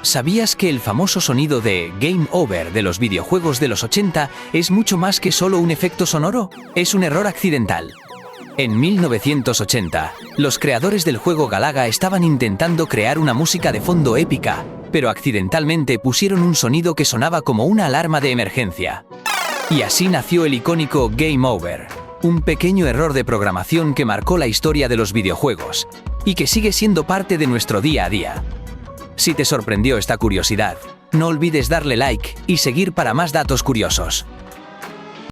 ¿Sabías que el famoso sonido de Game Over de los videojuegos de los 80 es mucho más que solo un efecto sonoro? Es un error accidental. En 1980, los creadores del juego Galaga estaban intentando crear una música de fondo épica, pero accidentalmente pusieron un sonido que sonaba como una alarma de emergencia. Y así nació el icónico Game Over, un pequeño error de programación que marcó la historia de los videojuegos y que sigue siendo parte de nuestro día a día. Si te sorprendió esta curiosidad, no olvides darle like y seguir para más datos curiosos.